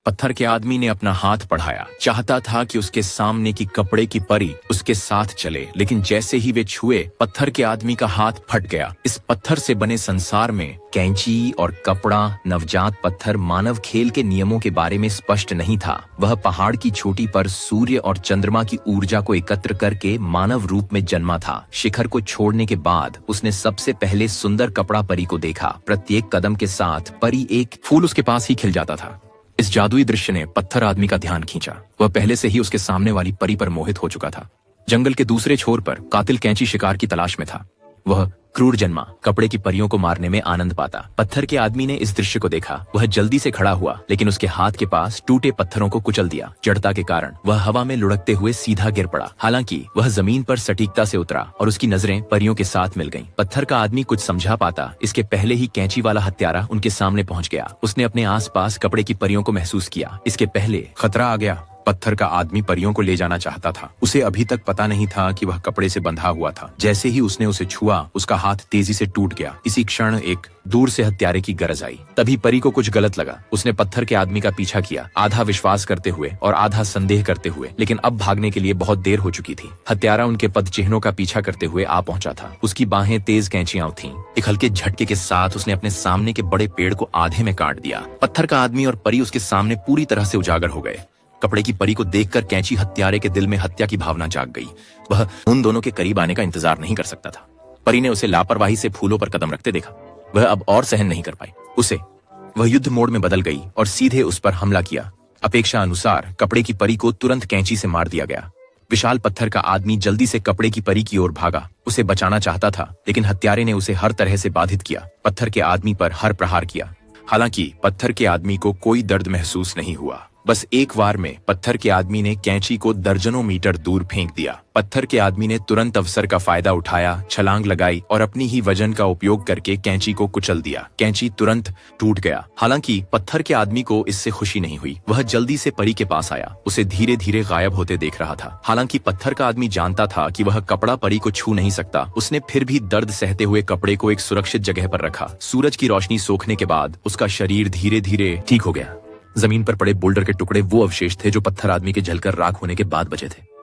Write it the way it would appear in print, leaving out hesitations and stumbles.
पत्थर के आदमी ने अपना हाथ बढ़ाया, चाहता था कि उसके सामने की कपड़े की परी उसके साथ चले, लेकिन जैसे ही वे छुए, पत्थर के आदमी का हाथ फट गया। इस पत्थर से बने संसार में कैंची और कपड़ा, नवजात पत्थर मानव खेल के नियमों के बारे में स्पष्ट नहीं था। वह पहाड़ की चोटी पर सूर्य और चंद्रमा की ऊर्जा को एकत्र करके मानव रूप में जन्मा था। शिखर को छोड़ने के बाद उसने सबसे पहले सुंदर कपड़ा परी को देखा। प्रत्येक कदम के साथ परी एक फूल उसके पास ही खिल जाता था। इस जादुई दृश्य ने पत्थर आदमी का ध्यान खींचा। वह पहले से ही उसके सामने वाली परी पर मोहित हो चुका था। जंगल के दूसरे छोर पर कातिल कैंची शिकार की तलाश में था। वह क्रूर जन्मा कपड़े की परियों को मारने में आनंद पाता। पत्थर के आदमी ने इस दृश्य को देखा। वह जल्दी से खड़ा हुआ, लेकिन उसके हाथ के पास टूटे पत्थरों को कुचल दिया। जड़ता के कारण वह हवा में लुढ़कते हुए सीधा गिर पड़ा। हालांकि वह जमीन पर सटीकता से उतरा और उसकी नजरें परियों के साथ मिल गईं। पत्थर का आदमी कुछ समझा पाता इसके पहले ही कैंची वाला हत्यारा उनके सामने पहुंच गया। उसने अपने आसपास कपड़े की परियों को महसूस किया। इसके पहले खतरा आ गया। पत्थर का आदमी परियों को ले जाना चाहता था। उसे अभी तक पता नहीं था कि वह कपड़े से बंधा हुआ था। जैसे ही उसने उसे छुआ, उसका हाथ तेजी से टूट गया। इसी क्षण एक दूर से हत्यारे की गरज आई। तभी परी को कुछ गलत लगा। उसने पत्थर के आदमी का पीछा किया, आधा विश्वास करते हुए और आधा संदेह करते हुए, लेकिन अब भागने के लिए बहुत देर हो चुकी थी। हत्यारा उनके पद चिन्हों का पीछा करते हुए आ पहुंचा था। उसकी बाहें तेज कैंचियां थीं। एक हल्के झटके के साथ उसने अपने सामने के बड़े पेड़ को आधे में काट दिया। पत्थर का आदमी और परी उसके सामने पूरी तरह से उजागर हो गए। कपड़े की परी को देखकर कैंची हत्यारे के दिल में हत्या की भावना जाग गई। वह उन दोनों के करीब आने का इंतजार नहीं कर सकता था। परी ने उसे लापरवाही से फूलों पर कदम रखते देखा। वह अब और सहन नहीं कर पाई। वह युद्ध मोड में बदल गई और सीधे उस पर हमला किया। अपेक्षा अनुसार कपड़े की परी को तुरंत कैंची से मार दिया गया। विशाल पत्थर का आदमी जल्दी से कपड़े की परी की ओर भागा। उसे बचाना चाहता था, लेकिन हत्यारे ने उसे हर तरह से बाधित किया। पत्थर के आदमी पर हर प्रहार किया। हालांकि पत्थर के आदमी को कोई दर्द महसूस नहीं हुआ। बस एक वार में पत्थर के आदमी ने कैंची को दर्जनों मीटर दूर फेंक दिया। पत्थर के आदमी ने तुरंत अवसर का फायदा उठाया, छलांग लगाई और अपनी ही वजन का उपयोग करके कैंची को कुचल दिया। कैंची तुरंत टूट गया। हालांकि पत्थर के आदमी को इससे खुशी नहीं हुई। वह जल्दी से परी के पास आया, उसे धीरे धीरे गायब होते देख रहा था। हालांकि पत्थर का आदमी जानता था कि वह कपड़ा परी को छू नहीं सकता। उसने फिर भी दर्द सहते हुए कपड़े को एक सुरक्षित जगह पर रखा। सूरज की रोशनी सोखने के बाद उसका शरीर धीरे धीरे ठीक हो गया। जमीन पर पड़े बोल्डर के टुकड़े वो अवशेष थे जो पत्थर आदमी के जलकर राख होने के बाद बचे थे।